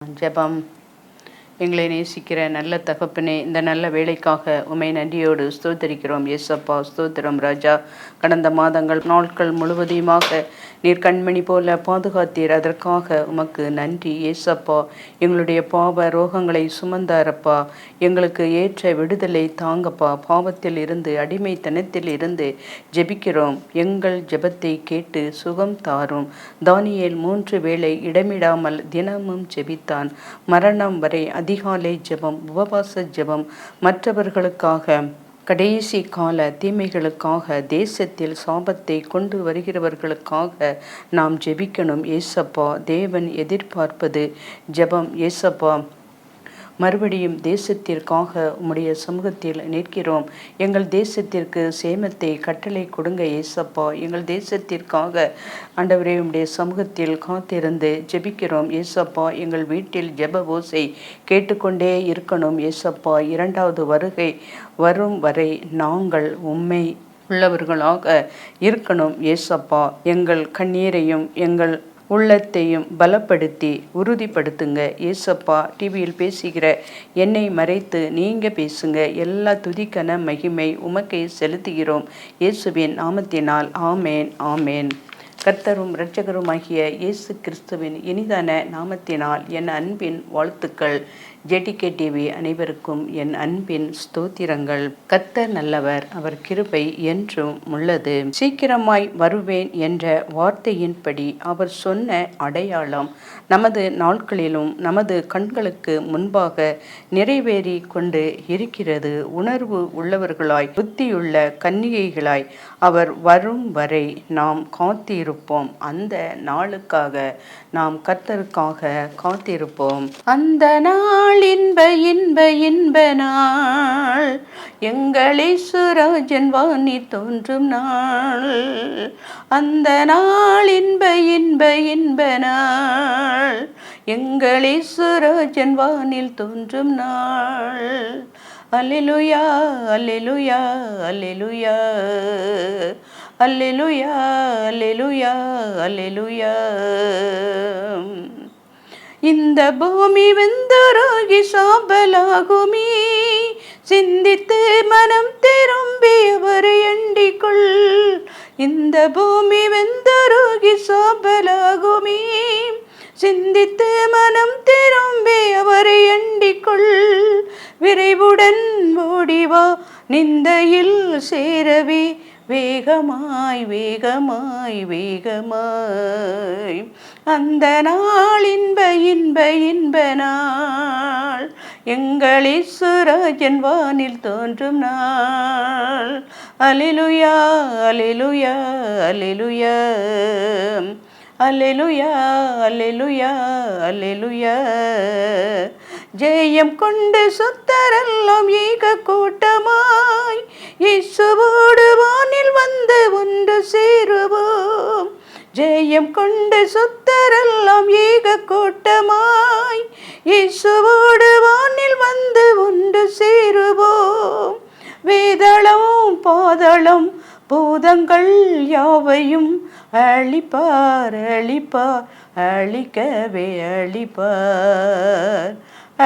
ஜெபம். எங்களை நேசிக்கிற நல்ல தகப்பனே, இந்த நல்ல வேலைக்காக உம்மை நன்றியோடு ஸ்தோத்தரிக்கிறோம். ஏசப்பா, ஸ்தோத்திரம் ராஜா. கடந்த மாதங்கள் நாட்கள் முழுவதையுமாக நீர் கண்மணி போல பாதுகாத்தீர். அதற்காக உமக்கு நன்றி ஏசப்பா. எங்களுடைய பாவ ரோகங்களை சுமந்தாரப்பா. எங்களுக்கு ஏற்ற விடுதலை தாங்கப்பா. பாவத்தில் இருந்து அடிமைத்தனத்தில் இருந்து ஜெபிக்கிறோம். எங்கள் ஜெபத்தை கேட்டு சுகம் தாரும். தானியேல் 3 வேளை இடமிடாமல் தினமும் ஜெபித்தான். மரணம் வரை அதிகாலை ஜெபம், உபவாச ஜெபம், மற்றவர்களுக்காக, கடைசி கால தீமைகளுக்காக, தேசத்தில் சாபத்தை கொண்டு வருகிறவர்களுக்காக நாம் ஜெபிக்கணும் ஏசப்பா. தேவன் எதிர்பார்ப்பது ஜெபம் ஏசப்பா. மறுபடியும் தேசத்திற்காக உம்முடைய சமூகத்தில் நிற்கிறோம். எங்கள் தேசத்திற்கு சேமத்தை கட்டளை கொடுங்க ஏசப்பா. எங்கள் தேசத்திற்காக ஆண்டவரே உம்முடைய சமூகத்தில் காத்திருந்து ஜெபிக்கிறோம் ஏசப்பா. எங்கள் வீட்டில் ஜெப ஓசை கேட்டுக்கொண்டே இருக்கணும் ஏசப்பா. 2வது வருகை வரும் வரை நாங்கள் உம்மை உள்ளவர்களாக இருக்கணும் ஏசப்பா. எங்கள் கண்ணீரையும் எங்கள் உள்ளத்தையும் பலப்படுத்தி உறுதிப்படுத்துங்க ஏசப்பா. டிவியில் பேசுகிற என்னை மறைத்து நீங்கள் பேசுங்க. எல்லா துதிக்கன மகிமை உமக்கே செலுத்துகிறோம் இயேசுவின் நாமத்தினால். ஆமேன் ஆமேன். கர்த்தரும் இரட்சகருமாகிய இயேசு கிறிஸ்துவின் இனிதான நாமத்தினால் என் அன்பின் வாழ்த்துக்கள். ஜேடிகே டிவி அனைவருக்கும் என் அன்பின் ஸ்தோத்திரங்கள். கர்த்தர் நல்லவர், அவர் கிருபை என்றும் உள்ளது. சீக்கிரமாய் வருவேன் என்ற வார்த்தையின்படி அவர் சொன்ன அடையாளம் நமது நாட்களிலும் நமது கண்களுக்கு முன்பாக நிறைவேறி கொண்டு இருக்கிறது. உணர்வு உள்ளவர்களாய், புத்தியுள்ள கன்னிகைகளாய் அவர் வரும் வரை நாம் காத்திருப்போம். அந்த நாளுக்காக நாம் கர்த்தருக்காக காத்திருப்போம். அந்த நாள் இன்ப இன்ப இன்ப நாள், எங்கள் இயேசுராஜன் வானில் தோன்றும் நாள். அந்த நாள் இன்ப இன்ப இன்ப நாள், எங்கள் இயேசுராஜன் வானில் தோன்றும் நாள். அல்லேலூயா அல்லேலூயா அல்லேலூயா அல்லேலூயா அல்லேலூயா அல்லேலூயா. இந்த பூமி வெந்தராகி சாம்பலாகுமே, சிந்தித்து மனம் திரும்பி அவரை எண்டிக்கொள். இந்த பூமி வெந்தராகி சாம்பலாகுமே, சிந்தித்து மனம் திரும்பி அவரை எண்டிக்கொள். விரைவுடன் ஓடிவா நிந்தையில் சேரவே, வேகமாய் வேகமாய் வேகமாய். அந்த நாள் இன்ப இன்ப இன்ப நாள், எங்கள் இயேசுராஜன் வானில் தோன்றும் நாள். அல்லேலூயா அல்லேலூயா அல்லேலூயா அல்லேலூயா அல்லேலூயா அல்லேலூயா. ஜெயம் கொண்டு சுத்தரெல்லாம் ஏக கூட்டமாய் இயேசுவோடு வானில் வந்து ஒன்று சேருவோம். ஜெயம் கொண்டு சுத்தரெல்லாம் ஏக கூட்டமாய் இயேசுவோடு வானில் வந்து ஒன்று சேருவோம். வேதளம் பாதளம் பூதங்கள் யாவையும் அழிப்பார் அழிப்பார், அழிக்கவே அழிப்பார்.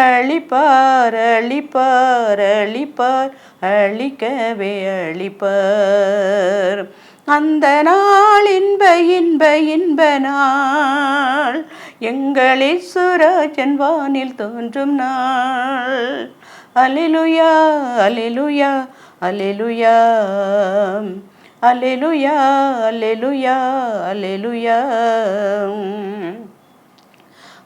அழிப்பார் அழிப்பார் அழிப்பார், அழிக்கவே அழிப்பார். அந்த நாள் இன்ப இன்ப இன்ப நாள், எங்கள் இயேசுராஜன் வானில் தோன்றும் நாள். அல்லேலூயா அல்லேலூயா அல்லேலூயா அல்லேலூயா அல்லேலூயா அல்லேலூயா.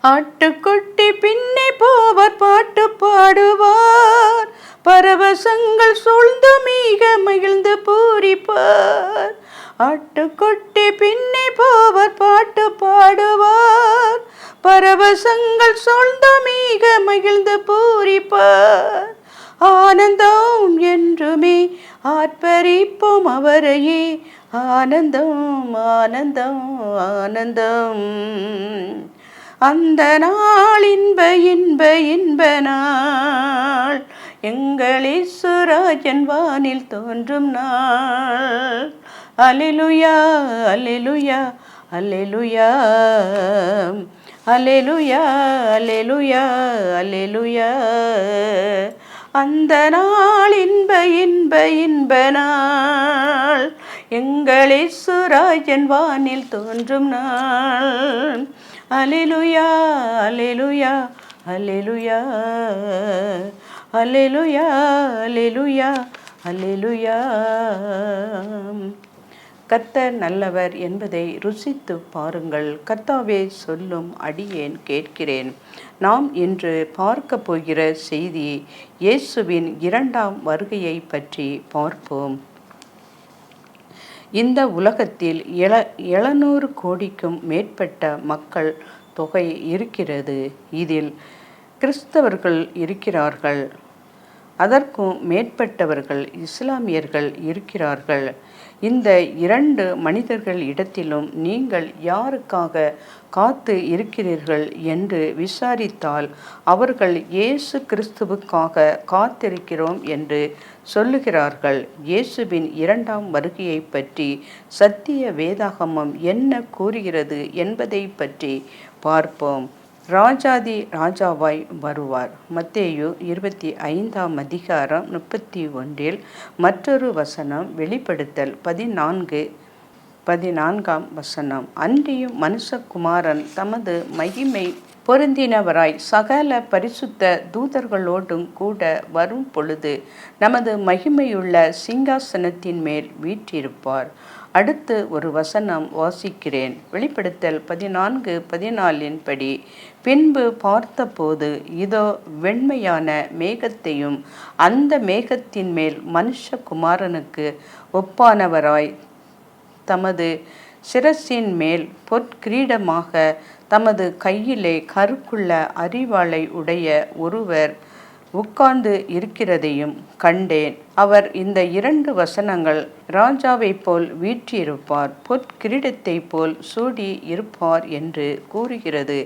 ஆட்டுக்குட்டி பின்னே போவர், பாட்டு பாடுவார், பரவசங்கள் சூழ்ந்து மிக மகிழ்ந்து பூரிப்பார். ஆட்டுக்குட்டி பின்னே போவர், பாட்டு பாடுவார், பரவசங்கள் சூழ்ந்து மிக மகிழ்ந்து பூரிப்பார். ஆனந்தம் என்றுமே ஆர்ப்பரிப்போம் அவரையே, ஆனந்தம் ஆனந்தம் ஆனந்தம். அந்த நாள் இன்ப இன்ப இன்ப நாள், எங்கள் இயேசுராஜன் வானில் தோன்றும் நாள். அல்லேலூயா அல்லேலூயா அல்லேலூயா அல்லேலூயா அல்லேலூயா அல்லேலூயா. அந்த நாள் இன்ப இன்ப இன்ப நாள், எங்கள் இயேசுராஜன் வானில் தோன்றும் நாள். அல்லேலூயா அல்லேலூயா அல்லேலூயா அல்லேலூயா அல்லேலூயா அல்லேலூயா. கர்த்தர் நல்லவர் என்பதை ருசித்து பாருங்கள். கர்த்தாவே சொல்லும் அடியேன் கேட்கிறேன். நாம் இன்று பார்க்க போகிற செய்தி இயேசுவின் 2ஆம் வருகையை பற்றி பார்ப்போம். இந்த உலகத்தில் 700 கோடிக்கும் மேற்பட்ட மக்கள் தொகை இருக்கிறது. இதில் கிறிஸ்தவர்கள் இருக்கிறார்கள், அதற்கும் மேற்பட்டவர்கள் இஸ்லாமியர்கள் இருக்கிறார்கள். இந்த 2 மனிதர்கள் இடத்திலும் நீங்கள் யாருக்காக காத்து இருக்கிறீர்கள் என்று விசாரித்தால் அவர்கள் இயேசு கிறிஸ்துவுக்காக காத்திருக்கிறோம் என்று சொல்லுகிறார்கள். இயேசுவின் 2ஆம் வருகையை பற்றி சத்திய வேதாகமம் என்ன கூறுகிறது என்பதை பற்றி பார்ப்போம். ராஜாதி ராஜாவாய் வருவார். மத்தேயு 25ஆம் அதிகாரம் 31 மற்றொரு வசனம். வெளிப்படுத்தல் 14ஆம் வசனம். அன்றியும் மனுஷகுமாரன் தமது மகிமை பொருந்தினவராய் சகல பரிசுத்த தூதர்களோடும் கூட வரும் பொழுது நமது மகிமையுள்ள சிங்காசனத்தின் மேல் வீற்றிருப்பார். அடுத்து ஒரு வசனம் வாசிக்கிறேன். வெளிப்படுத்தல் 14:14 படி, பின்பு பார்த்தபோது இதோ வெண்மையான மேகத்தையும் அந்த மேகத்தின் மேல் மனுஷகுமாரனுக்கு ஒப்பானவராய் தமது சிரசின் மேல் பொற்கிரீடமாக தமது கையிலே கருக்குள்ள அரிவாளை உடைய ஒருவர் உட்கார்ந்து இருக்கிறதையும் கண்டேன். அவர் இந்த 2 வசனங்கள் ராஜாவை போல் வீற்றிருப்பார், பொற்கிரீடத்தை போல் சூடி இருப்பார் என்று கூறுகிறது.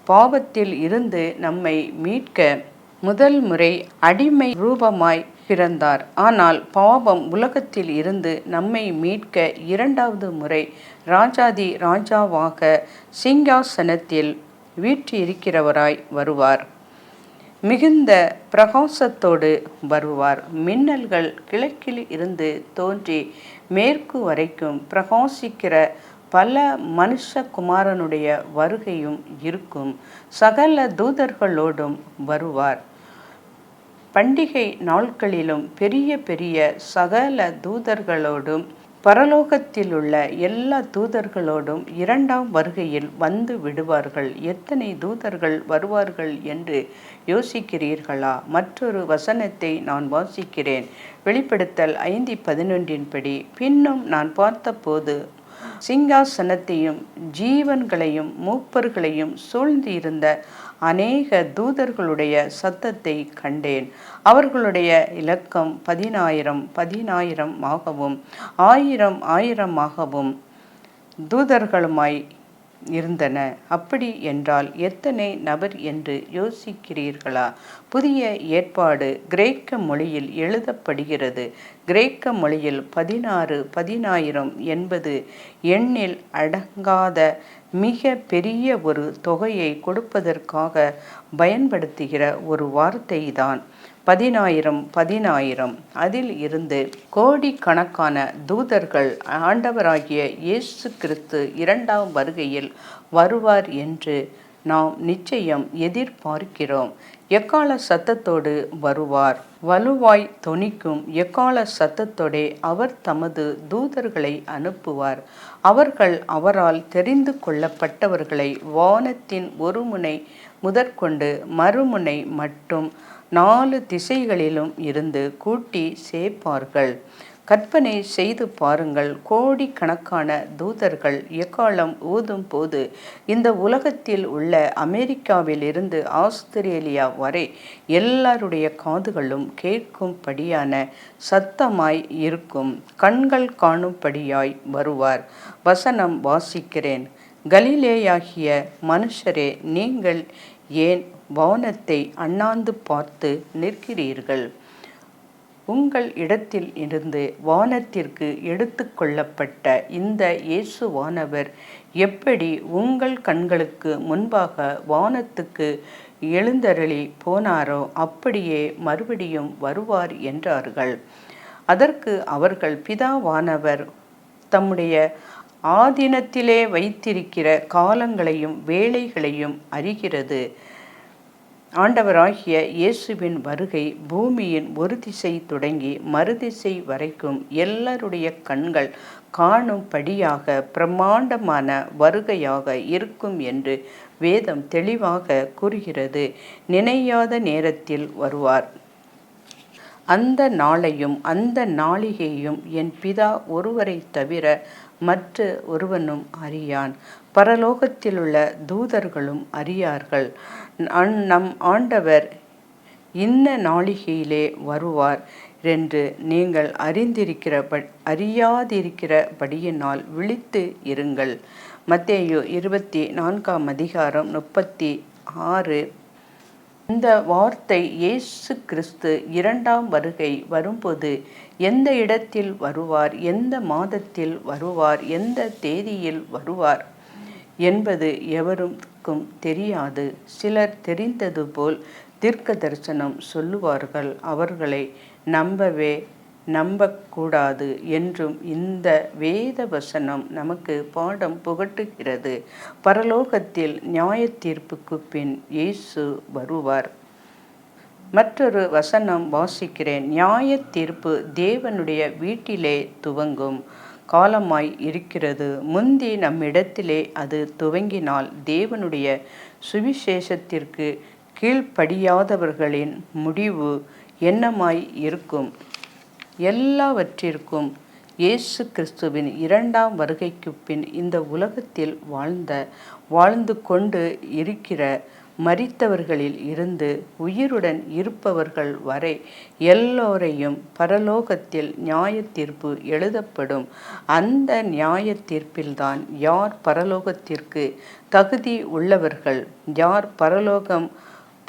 பாவத்தில் இருந்து நம்மை மீட்க முதல் முறை அடிமை ரூபமாய் பிறந்தார். ஆனால் பாவம் உலகத்தில் இருந்து நம்மை மீட்க 2வது முறை ராஜாதி ராஜாவாக சிங்காசனத்தில் வீற்றிருக்கிறவராய் வருவார். மிகுந்த பிரகாசத்தோடு வருவார். மின்னல்கள் கிழக்கில் இருந்து தோன்றி மேற்கு வரைக்கும் பிரகாசிக்கிற பல மனுஷகுமாரனுடைய வருகையும் இருக்கும். சகல தூதர்களோடும் வருவார். பண்டிகை நாட்களிலும் பெரிய பெரிய சகல தூதர்களோடும் பரலோகத்தில் உள்ள எல்லா தூதர்களோடும் 2ஆம் வருகையில் வந்து விடுவார்கள். எத்தனை தூதர்கள் வருவார்கள் என்று யோசிக்கிறீர்களா? மற்றொரு வசனத்தை நான் வாசிக்கிறேன். வெளிப்படுத்தல் 5:11 படி, பின்னும் நான் பார்த்தபோது சிங்காசனத்தையும் ஜீவன்களையும் மூப்பர்களையும் சூழ்ந்து இருந்த அநேக தூதர்களுடைய சத்தத்தை கண்டேன். அவர்களுடைய இலக்கம் 10,000 ஆகவும் 1000 தூதர்களுமாய் இருந்தன. அப்படி என்றால் எத்தனை நபர் என்று யோசிக்கிறீர்களா? புதிய ஏற்பாடு கிரேக்க மொழியில் எழுதப்படுகிறது. கிரேக்க மொழியில் 10,000 என்பது எண்ணில் அடங்காத மிக பெரிய ஒரு தொகையை கொடுப்பதற்காக பயன்படுத்துகிற ஒரு வார்த்தை தான் 10,000. அதில் இருந்து கோடிக்கணக்கான தூதர்கள் ஆண்டவராகிய இயேசு கிறிஸ்து 2ஆம் வருகையில் வருவார் என்று நாம் நிச்சயம் எதிர்பார்க்கிறோம். எக்கால சத்தத்தோடு வருவார். வலுவாய் தொனிக்கும் எக்கால சத்தத்தோடே அவர் தமது தூதர்களை அனுப்புவார். அவர்கள் அவரால் தெரிந்து கொள்ளப்பட்டவர்களை வானத்தின் ஒரு முனை முதற்கொண்டு மறுமுனை மட்டும் 4 திசைகளிலும் இருந்து கூட்டி சேர்ப்பார்கள். கற்பனை செய்து பாருங்கள். கோடிக்கணக்கான தூதர்கள் எக்காலம் ஊதும் போது இந்த உலகத்தில் உள்ள அமெரிக்காவில் இருந்து ஆஸ்திரேலியா வரை எல்லாருடைய காதுகளும் கேட்கும்படியான சத்தமாய் இருக்கும். கண்கள் காணும்படியாய் வருவார். வசனம் வாசிக்கிறேன். கலிலேயாகிய மனுஷரே, நீங்கள் ஏன் வானத்தை அண்ணாந்து பார்த்து நிற்கிறீர்கள்? உங்கள் இடத்தில் இருந்து வானத்திற்கு எடுத்து கொள்ளப்பட்ட இந்த இயேசுவானவர் எப்படி உங்கள் கண்களுக்கு முன்பாக வானத்துக்கு எழுந்தருளி போனாரோ அப்படியே மறுபடியும் வருவார் என்றார்கள். அதற்கு அவர்கள், பிதாவானவர் தம்முடைய ஆதீனத்திலே வைத்திருக்கிற காலங்களையும் வேளைகளையும் அறிகிறது. ஆண்டவராகிய இயேசுவின் வருகை பூமியின் ஒரு திசை தொடங்கி மறுதிசை வரைக்கும் எல்லாருடைய கண்கள் காணும்படியாக பிரம்மாண்டமான வருகையாக இருக்கும் என்று வேதம் தெளிவாக கூறுகிறது. நினையாத நேரத்தில் வருவார். அந்த நாளையும் அந்த நாளிகையும் என் பிதா ஒருவரை தவிர மற்ற ஒருவனும் அறியான். பரலோகத்திலுள்ள தூதர்களும் அறியார்கள். நம் ஆண்டவர் இன்ன நாளிகையிலே வருவார் என்று நீங்கள் அறியாதிருக்கிறபடியினால் விழித்து இருங்கள். மத்தேயு 24:36. இந்த வார்த்தை இயேசு கிறிஸ்து இரண்டாம் வருகை வரும்போது எந்த இடத்தில் வருவார், எந்த மாதத்தில் வருவார், எந்த தேதியில் வருவார் என்பது எவருக்கும் தெரியாது. சிலர் தெரிந்தது போல் தீர்க்க தரிசனம் சொல்லுவார்கள். அவர்களை நம்பக்கூடாது என்றும் இந்த வேத வசனம் நமக்கு பாடம் புகட்டுகிறது. பரலோகத்தில் நியாய தீர்ப்புக்கு பின் இயேசு வருவார். மற்றொரு வசனம் வாசிக்கிறேன். நியாய தீர்ப்பு தேவனுடைய வீட்டிலே துவங்கும் காலமாய் இருக்கிறது. முந்தி நம்மிடத்திலே அது துவங்கினால் தேவனுடைய சுவிசேஷத்திற்கு கீழ்ப்படியாதவர்களின் முடிவு என்னமாய் இருக்கும்? எல்லாவற்றிற்கும் இயேசு கிறிஸ்துவின் இரண்டாம் வருகைக்கு பின் இந்த உலகத்தில் வாழ்ந்து கொண்டு இருக்கிற மரித்தவர்களில் இருந்து உயிருடன் இருப்பவர்கள் வரை எல்லோரையும் பரலோகத்தில் நியாய தீர்ப்பு எழுதப்படும். அந்த நியாய தீர்ப்பில்தான் யார் பரலோகத்திற்கு தகுதி உள்ளவர்கள், யார் பரலோகம்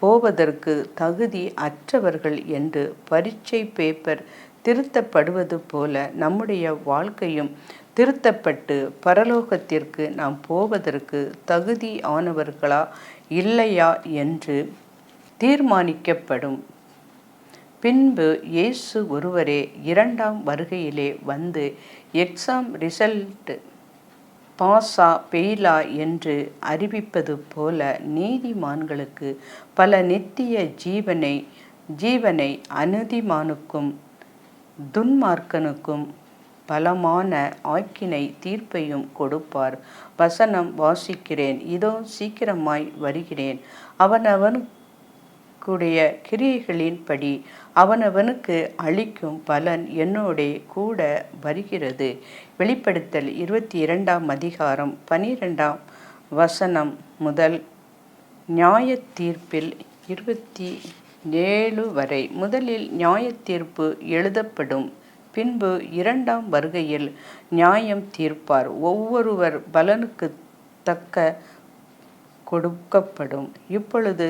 போவதற்கு தகுதி அற்றவர்கள் என்று பரீட்சை பேப்பர் திருத்தப்படுவது போல நம்முடைய வாழ்க்கையும் திருத்தப்பட்டு பரலோகத்திற்கு நாம் போவதற்கு தகுதி ஆனவர்களா இல்லையா என்று தீர்மானிக்கப்படும். பின்பு இயேசு ஒருவரே இரண்டாம் வருகையிலே வந்து எக்ஸாம் ரிசல்ட் பாஸா பெயிலா என்று அறிவிப்பது போல நீதிமான்களுக்கு பல நித்திய ஜீவனை அநீதிமானுக்கும் துன்மார்க்கனுக்கும் பலமான ஆக்கினை தீர்ப்பையும் கொடுப்பார். வசனம் வாசிக்கிறேன். இதோ சீக்கிரமாய் வருகிறேன். அவனவனுடைய கிரியைகளின்படி அவனவனுக்கு அளிக்கும் பலன் என்னோடே கூட வருகிறது. வெளிப்படுத்தல் 22:12 முதல் நியாய தீர்ப்பில் 27 வரை. முதலில் நியாய தீர்ப்பு எழுதப்படும். பின்பு இரண்டாம் வருகையில் நியாயம் தீர்ப்பார். ஒவ்வொருவர் பலனுக்கு தக்க கொடுக்கப்படும். இப்பொழுது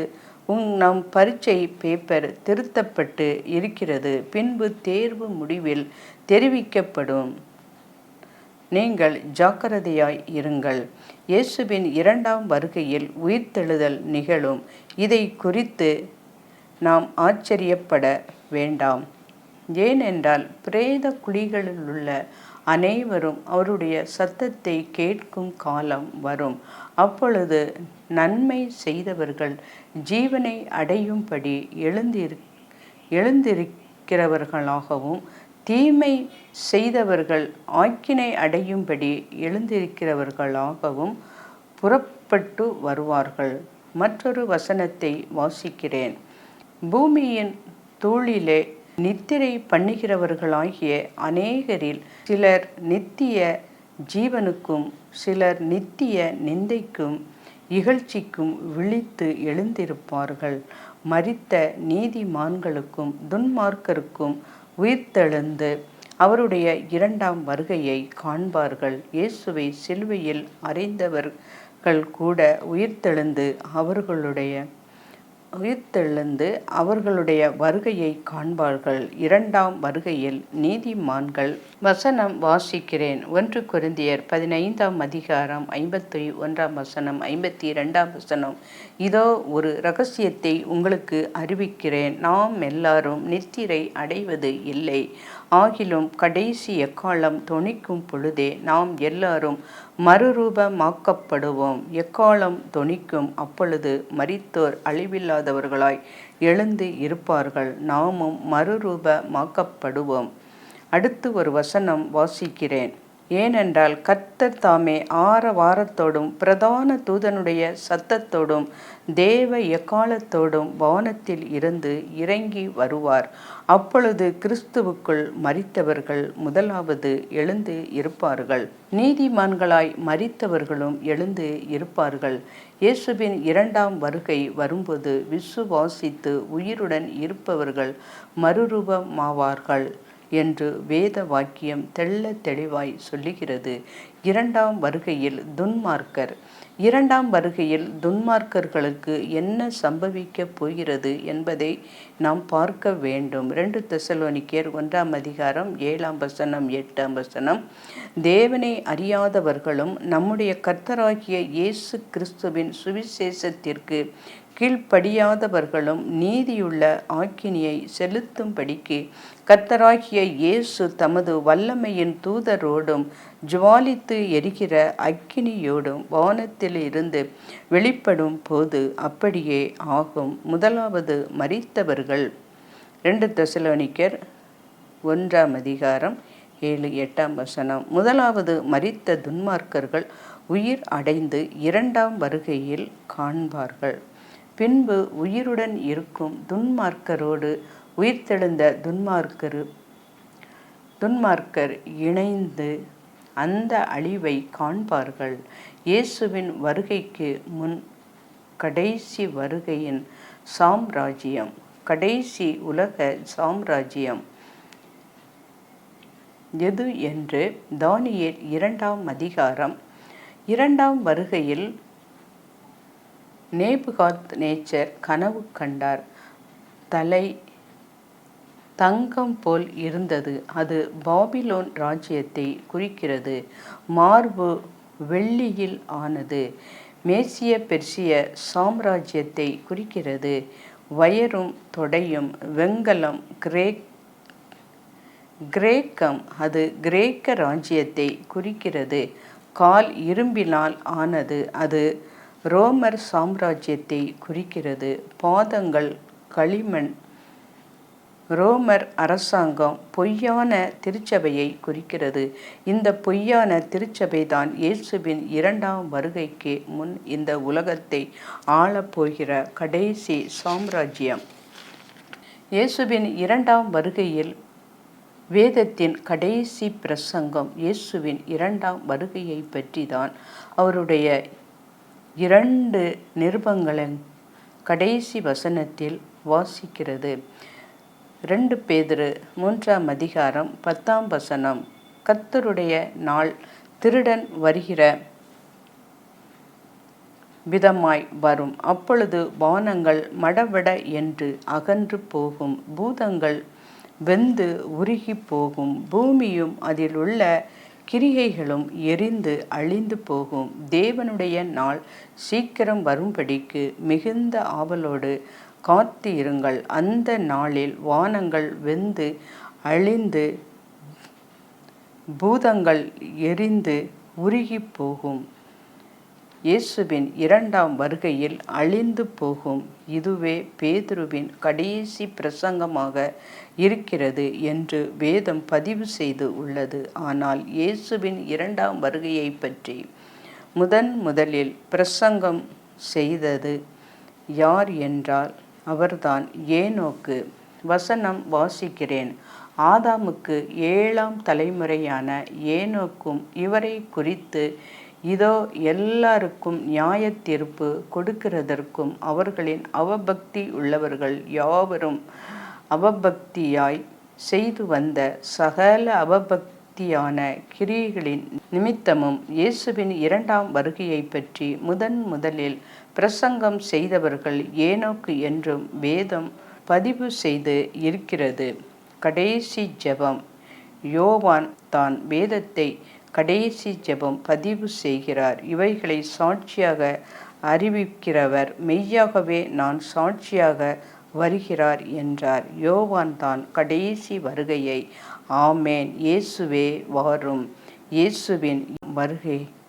நம் பரீட்சை பேப்பர் திருத்தப்பட்டு இருக்கிறது. பின்பு தேர்வு முடிவில் தெரிவிக்கப்படும். நீங்கள் ஜாக்கிரதையாய் இருங்கள். இயேசுவின் இரண்டாம் வருகையில் உயிர்த்தெழுதல் நிகழும். இதை குறித்து நாம் ஆச்சரியப்பட வேண்டாம். ஏனென்றால் பிரேத குழிகளிலுள்ள அனைவரும் அவருடைய சத்தத்தை கேட்கும் காலம் வரும். அப்பொழுது நன்மை செய்தவர்கள் ஜீவனை அடையும்படி எழுந்திருக்கிறவர்களாகவும் தீமை செய்தவர்கள் ஆக்கினை அடையும்படி எழுந்திருக்கிறவர்களாகவும் புறப்பட்டு வருவார்கள். மற்றொரு வசனத்தை வாசிக்கிறேன். பூமியின் தூளிலே நித்திரை பண்ணுகிறவர்களாகிய அநேகரில் சிலர் நித்திய ஜீவனுக்கும் சிலர் நித்திய நிந்தைக்கும் இகழ்ச்சிக்கும் விழித்து எழுந்திருப்பார்கள். மரித்த நீதிமான்களுக்கும் துன்மார்க்கருக்கும் உயிர்த்தெழுந்து அவருடைய இரண்டாம் வருகையை காண்பார்கள். இயேசுவை சிலுவையில் அறைந்தவர்கள் கூட உயிர்த்தெழுந்து அவர்களுடைய உயிர்த்தெழுந்து அவர்களுடைய வருகையை காண்பார்கள். இரண்டாம் வருகையில் நீதிமான்கள். வசனம் வாசிக்கிறேன். 1 கொரிந்தியர் 15ஆம் அதிகாரம் 51ஆம் வசனம் 52ஆம் வசனம். இதோ ஒரு இரகசியத்தை உங்களுக்கு அறிவிக்கிறேன். நாம் எல்லாரும் நித்திரை அடைவது இல்லை. ஆகிலும் கடைசி எக்காலம் தொனிக்கும் பொழுதே நாம் எல்லாரும் மறுரூபமாக்கப்படுவோம். எக்காலம் தொனிக்கும். அப்பொழுது மரித்தோர் அழிவில்லாதவர்களாய் எழுந்து இருப்பார்கள். நாமும் மறுரூபமாக்கப்படுவோம். அடுத்து ஒரு வசனம் வாசிக்கிறேன். ஏனென்றால் கர்த்தர் தாமே ஆரவாரத்தோடும் பிரதான தூதனுடைய சத்தத்தோடும் தேவ எக்காலத்தோடும் வானத்தில் இருந்து இறங்கி வருவார். அப்பொழுது கிறிஸ்துவுக்குள் மரித்தவர்கள் முதலாவது எழுந்து இருப்பார்கள். நீதிமான்களாய் மரித்தவர்களும் எழுந்து இருப்பார்கள். இயேசுவின் இரண்டாம் வருகை வரும்போது விசுவாசித்து உயிருடன் இருப்பவர்கள் மறுரூபமாவார்கள் என்று வேத வாக்கியம் தெள்ள தெளிவாய் சொல்லுகிறது. இரண்டாம் வருகையில் துன்மார்க்கர்களுக்கு என்ன சம்பவிக்கப் போகிறது என்பதை நாம் பார்க்க வேண்டும். 2 தெசலோனிக்கேயர் 1ஆம் அதிகாரம் 7ஆம் வசனம் 8ஆம் வசனம். தேவனை அறியாதவர்களும் நம்முடைய கர்த்தராகிய இயேசு கிறிஸ்துவின் சுவிசேஷத்திற்கு கீழ்ப்படியாதவர்களும் நீதியுள்ள ஆக்கினியை செலுத்தும்படிக்கு கர்த்தராகிய இயேசு தமது வல்லமையின் தூதரோடும் ஜுவாலித்து எரிகிற அக்கினியோடும் வானத்தில் இருந்து வெளிப்படும் போது அப்படியே ஆகும். முதலாவது மரித்தவர்கள். 2 தெசலோனிக்கேயர் 1ஆம் அதிகாரம் 7-8ஆம் வசனம். முதலாவது மரித்த துன்மார்க்கர்கள் உயிர் அடைந்து இரண்டாம் வருகையில் காண்பார்கள். பின்பு உயிருடன் இருக்கும் துன்மார்க்கரோடு உயிர்த்தெழுந்த துன்மார்க்கர் இணைந்து அந்த அழிவை காண்பார்கள். இயேசுவின் வருகைக்கு முன் கடைசி வருகையின் சாம்ராஜ்யம், கடைசி உலக சாம்ராஜ்யம் எது என்று தானியேல் 2ஆம் அதிகாரம். இரண்டாம் வருகையில் நேபுகாத்நேச்சர் கனவு கண்டார். தலை தங்கம் போல் இருந்தது. அது பாபிலோன் ராஜ்யத்தை குறிக்கிறது. மார்பு வெள்ளியில் ஆனது. மேசிய பெர்சிய சாம்ராஜ்யத்தை குறிக்கிறது. வயரும் தொடையும் வெண்கலம் கிரேக்கம். அது கிரேக்க ராஜ்யத்தை குறிக்கிறது. கால் இரும்பினால் ஆனது. அது ரோமர் சாம்ராஜ்யத்தை குறிக்கிறது. பாதங்கள் களிமண். ரோமர் அரசாங்கம் பொய்யான திருச்சபையை குறிக்கிறது. இந்த பொய்யான திருச்சபை தான் இயேசுவின் இரண்டாம் வருகைக்கு முன் இந்த உலகத்தை ஆளப்போகிற கடைசி சாம்ராஜ்யம். இயேசுவின் இரண்டாம் வருகையில் வேதத்தின் கடைசி பிரசங்கம் இயேசுவின் இரண்டாம் வருகையை பற்றி தான். அவருடைய 2 நிருபங்களின் கடைசி வசனத்தில் வாசிக்கிறது. 2 பேதுரு 3ஆம் அதிகாரம் 10ஆம் வசனம். கர்த்தருடைய நாள் திருடன் வருகிற விதமாய் வரும். அப்பொழுது வானங்கள் மடவட என்று அகன்று போகும். பூதங்கள் வெந்து உருகி போகும். பூமியும் அதில் உள்ள கிரியைகளும் எரிந்து அழிந்து போகும். தேவனுடைய நாள் சீக்கிரம் வரும்படிக்கு மிகுந்த ஆவலோடு காத்து இருங்கள். அந்த நாளில் வானங்கள் வெந்து அழிந்து பூதங்கள் எரிந்து உருகி போகும். இயேசுவின் இரண்டாம் வருகையில் அழிந்து போகும். இதுவே பேதுருவின் கடைசி பிரசங்கமாக இருக்கிறது என்று வேதம் பதிவு செய்து உள்ளது. ஆனால் இயேசுவின் இரண்டாம் வருகையை பற்றி முதலில் பிரசங்கம் செய்தது யார் என்றால் அவர்தான் ஏனோக்கு. வசனம் வாசிக்கிறேன். ஆதாமுக்கு 7ஆம் தலைமுறையான ஏனோக்கும் இவரை குறித்து இதோ எல்லாருக்கும் நியாய தீர்ப்பு கொடுக்கிறதற்கும் அவர்களின் அவபக்தி உள்ளவர்கள் யாவரும் அவபக்தியாய் செய்து வந்த சகல அவபக்தி விருத்தியான கிரியைகளின் நிமித்தமும் இயேசுவின் இரண்டாம் வருகையை பற்றி முதலில் பிரசங்கம் செய்தவர்கள் ஏனோக்கு என்றும் வேதம் பதிவு செய்து இருக்கிறது. கடைசி ஜெபம். யோவான் தான் வேதத்தை கடைசி ஜெபம் பதிவு செய்கிறார். இவைகளை சாட்சியாக அறிவிக்கிறவர் மெய்யாகவே நான் சாட்சியாக வருகிறார் என்றார். யோவான் தான் கடைசி வருகையை ஆமேன் இயேசுவே வாரும். இயேசுவின்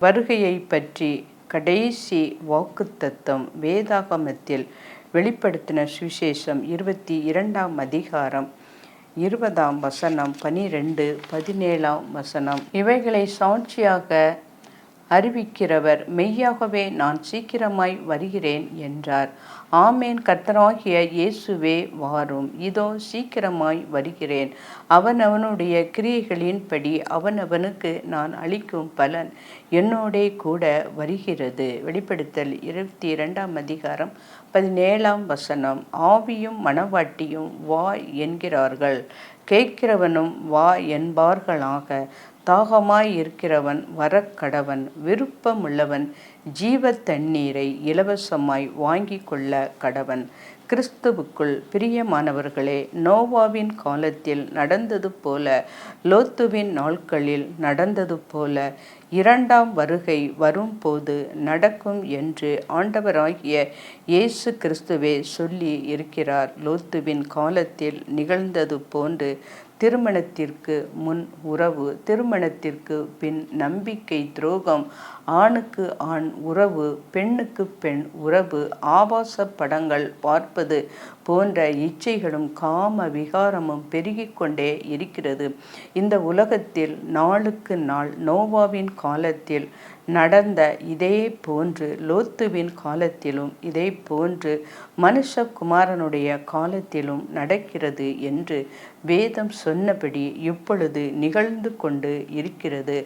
வருகையை பற்றி கடைசி வாக்குத்தத்தம் வேதாகமத்தில் வெளிப்படுத்தின சுவிசேஷம் 22ஆம் அதிகாரம் 20ஆம் வசனம் 12, 17ஆம் வசனம். இவைகளை சாட்சியாக அறிவிக்கிறவர் மெய்யாகவே நான் சீக்கிரமாய் வருகிறேன் என்றார். ஆமேன். கர்த்தராகிய இயேசுவே வாரும். இதோ சீக்கிரமாய் வருகிறேன். அவனவனுடைய கிரியைகளின்படி அவனவனுக்கு நான் அளிக்கும் பலன் என்னோடே கூட வருகிறது. வெளிப்படுத்தல் 22ஆம் அதிகாரம் 17ஆம் வசனம். ஆவியும் மணவாட்டியும் வா என்கிறார்கள், கேட்கிறவனும் வா என்பார்களாக. தாகமாய் இருக்கிறவன் வரக்கடவன், விருப்பமுள்ளவன் ஜீவ தண்ணீரை இலவசமாய் வாங்கி கொள்ள கடவன். கிறிஸ்துவுக்குள் பிரியமானவர்களே, நோவாவின் காலத்தில் நடந்தது போல, லோத்துவின் நாட்களில் நடந்தது போல இரண்டாம் வருகை வரும்போது நடக்கும் என்று ஆண்டவராகிய இயேசு கிறிஸ்துவே சொல்லி இருக்கிறார். லோத்துவின் காலத்தில் நிகழ்ந்தது போன்று திருமணத்திற்கு முன் உறவு, திருமணத்திற்கு பின் நம்பிக்கை துரோகம், ஆணுக்கு ஆண் உறவு, பெண்ணுக்கு பெண் உறவு, ஆபாச படங்கள் பார்ப்பது போன்ற இச்சைகளும் காம விகாரமும் பெருகிக் கொண்டே இருக்கிறது. இந்த உலகத்தில் நாளுக்கு நாள் நோவாவின் காலத்தில் நடந்த இதே போன்று லோத்துவின் காலத்திலும் இதே போன்று மனுஷகுமாரனுடைய காலத்திலும் நடக்கிறது என்று வேதம் சொன்னபடி இப்பொழுது நிகழ்ந்து கொண்டு இருக்கிறது.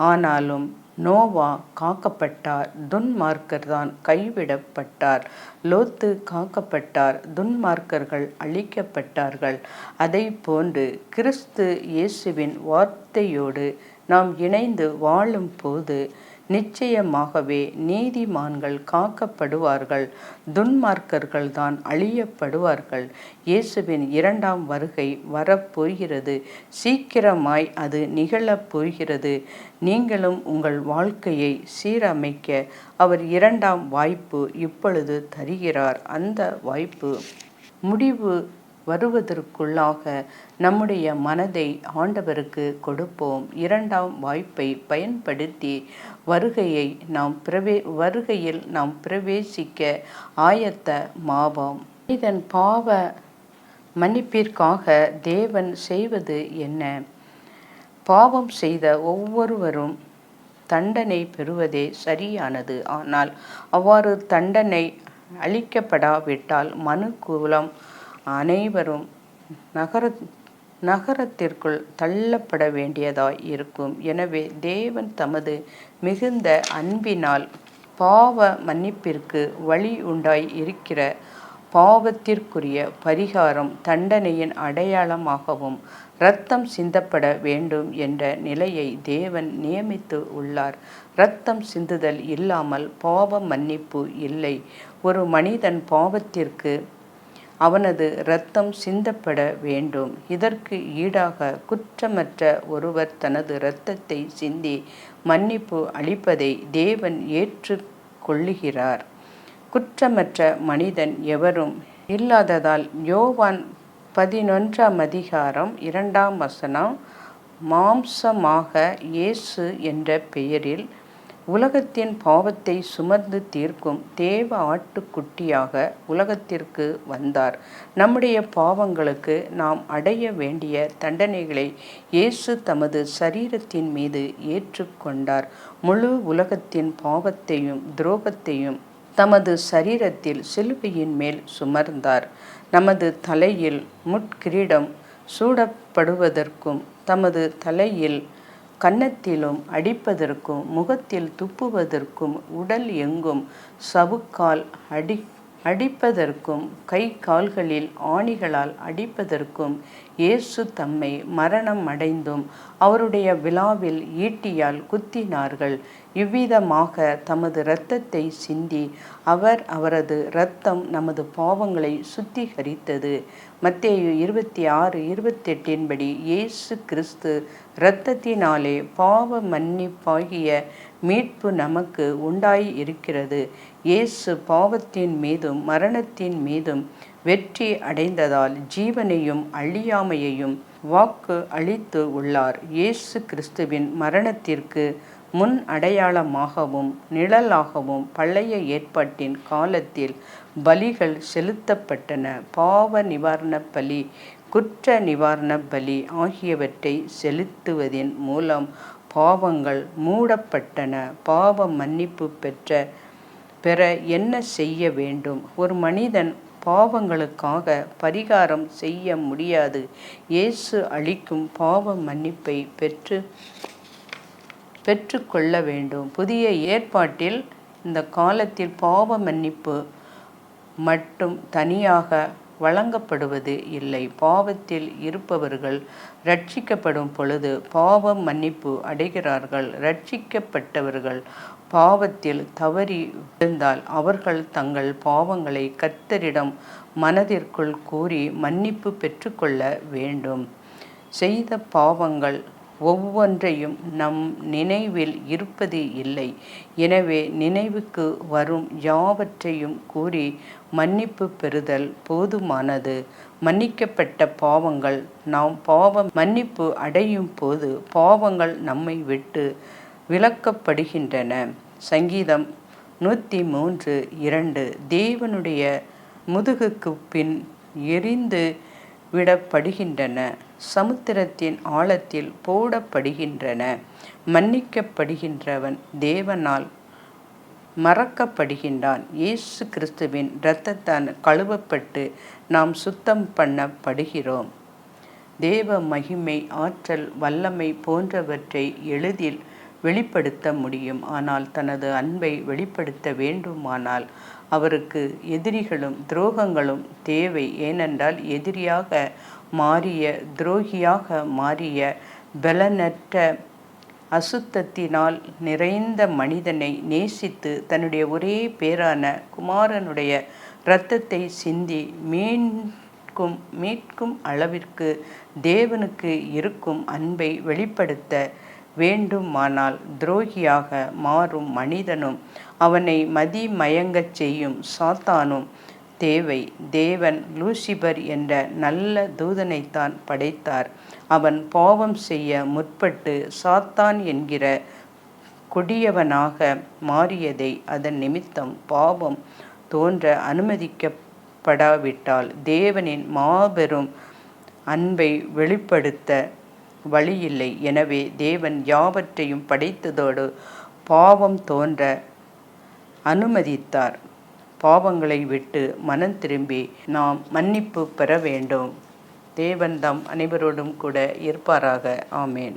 ஆனாலும் நோவா காக்கப்பட்டார், துன்மார்க்கர் தான் கைவிடப்பட்டார். லோத்து காக்கப்பட்டார், துன்மார்க்கர்கள் அழிக்கப்பட்டார்கள். அதை போன்று கிறிஸ்து இயேசுவின் வார்த்தையோடு நாம் இணைந்து வாழும் போது நிச்சயமாகவே நீதிமான்கள் காக்கப்படுவார்கள், துன்மார்க்கர்கள் தான் அழியப்படுவார்கள். இயேசுவின் இரண்டாம் வருகை வரப்போகிறது. சீக்கிரமாய் அது நிகழப் போகிறது. நீங்களும் உங்கள் வாழ்க்கையை சீரமைக்க அவர் இரண்டாம் வாய்ப்பு இப்பொழுது தருகிறார். அந்த வாய்ப்பு முடிவு வருவதற்குள்ளாக நம்முடைய மனதை ஆண்டவருக்கு கொடுப்போம். இரண்டாம் வாய்ப்பை பயன்படுத்தி வருகையில் நாம் பிரவேசிக்க ஆயத்த மாவோம். இதன் பாவ மன்னிப்பிற்காக தேவன் செய்வது என்ன? பாவம் செய்த ஒவ்வொருவரும் தண்டனை பெறுவதே சரியானது. ஆனால் அவ்வாறு தண்டனை அளிக்கப்படாவிட்டால் மனுக்குலம் அனைவரும் நகரத்திற்குள் தள்ளப்பட வேண்டியதாய் இருக்கும். எனவே தேவன் தமது மிகுந்த அன்பினால் பாவ மன்னிப்பிற்கு வழி உண்டாய் இருக்கிற பாவத்திற்குரிய பரிகாரம் தண்டனையின் அடையாளமாகவும் இரத்தம் சிந்தப்பட வேண்டும் என்ற நிலையை தேவன் நியமித்து உள்ளார். இரத்தம் சிந்துதல் இல்லாமல் பாவ மன்னிப்பு இல்லை. ஒரு மனிதன் பாவத்திற்கு அவனது இரத்தம் சிந்தப்பட வேண்டும். இதற்கு ஈடாக குற்றமற்ற ஒருவர் தனது இரத்தத்தை சிந்தி மன்னிப்பு அளிப்பதை தேவன் ஏற்றுக்கொள்ளுகிறார். குற்றமற்ற மனிதன் எவரும் இல்லாததால் யோவான் 11ஆம் அதிகாரம் 2ஆம் வசனம், மாம்சமாக இயேசு என்ற பெயரில் உலகத்தின் பாவத்தை சுமந்து தீர்க்கும் தேவ ஆட்டுக்குட்டியாக உலகத்திற்கு வந்தார். நம்முடைய பாவங்களுக்கு நாம் அடைய வேண்டிய தண்டனைகளை இயேசு தமது சரீரத்தின் மீது ஏற்றுக்கொண்டார். முழு உலகத்தின் பாவத்தையும் துரோகத்தையும் தமது சரீரத்தில் சிலுவையின் மேல் சுமர்ந்தார். நமது தலையில் முட்கிரீடம் சூடப்படுவதற்கும் தமது தலையில் கன்னத்திலும் அடிப்பதற்கும் முகத்தில் துப்புவதற்கும் உடல் எங்கும் சவுக்கால் அடிப்பதற்கும் கை கால்களில் ஆணிகளால் அடிப்பதற்கும் இயேசு தம்மை மரணம் அடைந்தும் அவருடைய விலாவில் ஈட்டியால் குத்தினார்கள். இவ்விதமாக தமது இரத்தத்தை சிந்தி அவரது இரத்தம் நமது பாவங்களை சுத்திகரித்தது. மத்தேயு 26:28 படி இயேசு கிறிஸ்து இரத்தத்தினாலே பாவ மன்னிப்பாகிய மீட்பு நமக்கு உண்டாய் இருக்கிறது. இயேசு பாவத்தின் மீதும் மரணத்தின் மீதும் வெற்றி அடைந்ததால் ஜீவனையும் அழியாமையையும் வாக்கு அளித்து உள்ளார். இயேசு கிறிஸ்துவின் மரணத்திற்கு முன் அடையாளமாகவும் நிழலாகவும் பழைய ஏற்பாட்டின் காலத்தில் பலிகள் செலுத்தப்பட்டன. பாவ நிவாரண பலி, குற்ற நிவாரண பலி ஆகியவற்றை செலுத்துவதின் மூலம் பாவங்கள் மூடப்பட்டன. பாவ மன்னிப்பு பெற என்ன செய்ய வேண்டும்? ஒரு மனிதன் பாவங்களுக்காக பரிகாரம் செய்ய முடியாது. இயேசு அளிக்கும் பாவ மன்னிப்பை பெற்றுக்கொள்ள வேண்டும். புதிய ஏற்பாட்டில் இந்த காலத்தில் பாவ மன்னிப்பு மட்டும் தனியாக வழங்கப்படுவது இல்லை. பாவத்தில் இருப்பவர்கள் ரட்சிக்கப்படும் பொழுது பாவ மன்னிப்பு அடைகிறார்கள். ரட்சிக்கப்பட்டவர்கள் பாவத்தில் தவறி விழுந்தால் அவர்கள் தங்கள் பாவங்களை கர்த்தரிடம் மனதிற்குள் கூறி மன்னிப்பு பெற்றுக்கொள்ள வேண்டும். செய்த பாவங்கள் ஒவ்வொன்றையும் நம் நினைவில் இருப்பது இல்லை. எனவே நினைவுக்கு வரும் யாவற்றையும் கூறி மன்னிப்பு பெறுதல் போதுமானது. மன்னிக்கப்பட்ட பாவங்கள் நாம் பாவ மன்னிப்பு அடையும் போது பாவங்கள் நம்மை விட்டு விலக்கப்படுகின்றன. சங்கீதம் 103:2 தேவனுடைய முதுகுக்கு பின் எரிந்து விடப்படுகின்றன, சமுத்திரத்தின் ஆழத்தில் போடப்படுகின்றன. மன்னிக்கப்படுகின்றவன் தேவனால் மறக்கப்படுகின்றான். இயேசு கிறிஸ்துவின் இரத்தத்தால் கழுவப்பட்டு நாம் சுத்தம் பண்ணப்படுகிறோம். தேவ மகிமை, ஆற்றல், வல்லமை போன்றவற்றை எளிதில் வெளிப்படுத்த முடியும். ஆனால் தனது அன்பை வெளிப்படுத்த வேண்டுமானால் அவருக்கு எதிரிகளும் துரோகங்களும் தேவை. ஏனென்றால் எதிரியாக மாறிய, துரோகியாக மாறிய, பலனற்ற, அசுத்தத்தினால் நிறைந்த மனிதனை நேசித்து தன்னுடைய ஒரே பேரான குமாரனுடைய இரத்தத்தை சிந்தி மீட்கும் அளவிற்கு தேவனுக்கு இருக்கும் அன்பை வெளிப்படுத்த வேண்டுமானால் துரோகியாக மாறும் மனிதனும் அவனை மதிமயங்கச் செய்யும் சாத்தானும் தேவை. தேவன் லூசிபர் என்ற நல்ல தூதனைத்தான் படைத்தார். அவன் பாவம் செய்ய முற்பட்டு சாத்தான் என்கிற கொடியவனாக மாறியதை அதன் நிமித்தம் பாவம் தோன்ற அனுமதிக்கப்படாவிட்டால் தேவனின் மாபெரும் அன்பை வெளிப்படுத்த வழியில்லை. எனவே தேவன் யாவற்றையும் படைத்ததோடு பாவம் தோன்ற அனுமதித்தார். பாவங்களை விட்டு மனம் திரும்பி நாம் மன்னிப்பு பெற வேண்டும். தேவன் தாம் அனைவரோடும் கூட இருப்பாராக. ஆமேன்.